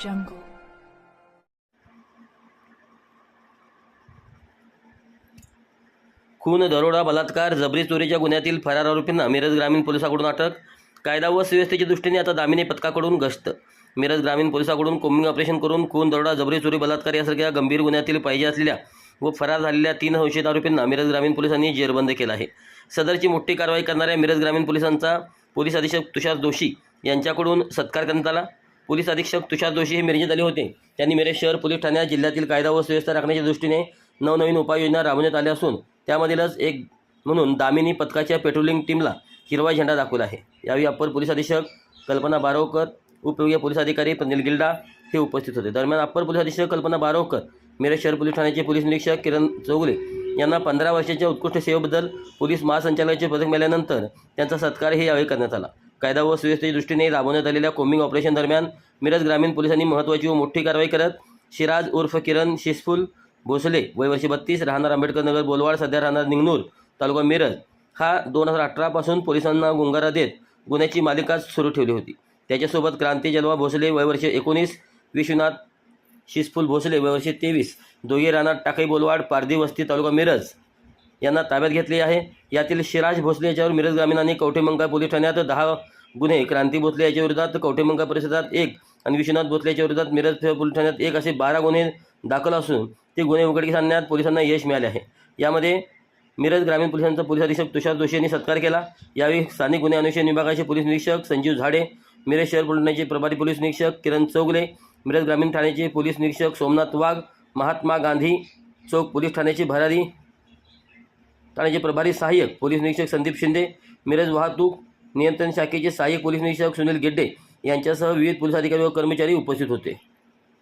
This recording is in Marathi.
jungle. खून, दरोडा, बलात्कार, जबरी चोरीच्या गुन्ह्यातील फरार आरोपींना मिरज ग्रामीण पोलिसांकडून अटक. कायदा व सुव्यवस्थेच्या दृष्टीने आता दामिनी पथकाकडून गस्त. मिरज ग्रामीण पोलिसांकडून कोम्बिंग ऑपरेशन करून खून, दरोडा, जबरी चोरी, बलात्कार यासारख्या गंभीर गुन्ह्यातील पाहिजे असलेल्या व फरार झालेल्या 3 संशयित आरोपींना मिरज ग्रामीण पोलिसांनी जेरबंद केलं आहे. सदरची मोठी कारवाई करणाऱ्या मिरज ग्रामीण पोलिसांचा पोलीस अधीक्षक तुषार जोशी यांच्याकडून सत्कार करण्यात आला. पोलीस अधीक्षक तुषार जोशी हे मिरजेत आले होते. त्यांनी मिरज शहर पोलीस ठाण्यात जिल्ह्यातील कायदा व सुव्यवस्था राखण्याच्या दृष्टीने नवनवीन उपाययोजना राबवण्यात आल्या असून त्यामधीलच एक म्हणून दामिनी पथकाच्या पेट्रोलिंग टीमला हिरवा झेंडा दाखवला आहे. यावेळी अप्पर पोलीस अधीक्षक कल्पना बारोवकर, उपविभागीय पोलीस अधिकारी प्रनिल गिल्डा हे उपस्थित होते. दरम्यान अप्पर पोलीस अधीक्षक कल्पना बारोवकर, मिरज शहर पोलीस ठाण्याचे पोलीस निरीक्षक किरण चौगुले यांना 15 वर्षाच्या उत्कृष्ट सेवेबद्दल पोलीस महासंचालकाचे पदक मिळाल्यानंतर त्यांचा सत्कारही यावेळी करण्यात आला. कायदा व सुव्यवस्थेच्या दृष्टीने राबवण्यात आलेल्या कोम्बिंग ऑपरेशन दरम्यान मिरज ग्रामीण पोलिसांनी महत्त्वाची व मोठी कारवाई करत शिराज उर्फ किरण शिसफुल भोसले, वय वर्ष 32, राहणार आंबेडकर नगर बोलवाड, सध्या राहणार निंगनूर, तालुका मिरज, हा 2018 पासून पोलिसांना गुंगारा देत गुन्ह्याची मालिका सुरू ठेवली होती. त्याच्यासोबत क्रांती जलवा भोसले, वय वर्ष 19, विश्वनाथ शिसफुल भोसले, वय वर्ष 23, दोघे राहणार टाकई बोलवाड, पारधी वस्ती, तालुका मिरज यांना ताब्यात घेतले आहे. यातील शिराज भोसले याच्यावर मिरज ग्रामीण कवठेमंकाळ पोलीस ठाण्यात 10 गुन्हे, क्रांती भोसले याच्या विरोधात कवठेमंकाळ परिसरात 1 आणि विश्वनाथ भोसले याच्या विरोधात मिरज पोलीस ठाण्यात 1 असे 12 गुन्हे दाखल असून ते गुन्हे उघडकीस आणण्यात पोलिसांना यश मिळाले आहे. यामध्ये मिरज ग्रामीण पोलिसांचा पोलीस अधीक्षक तुषार जोशी यांनी सत्कार केला. यावेळी स्थानिक गुन्हे अन्वेषण विभागाचे पोलीस निरीक्षक संजीव झाडे, मिरज शहर पोलीस ठाण्याचे प्रभारी पोलीस निरीक्षक किरण चौगुले, मिरज ग्रामीण ठाण्याचे पोलीस निरीक्षक सोमनाथ वाघ, महात्मा गांधी चौक पोलीस ठाण्याचे ठाण्याचे प्रभारी सहाय्यक पोलीस निरीक्षक संदीप शिंदे, मिरज वाहतूक नियंत्रण शाखेचे सहाय्यक पोलीस निरीक्षक सुनील गेड्डे यांच्यासह विविध पोलीस अधिकारी व कर्मचारी उपस्थित होते.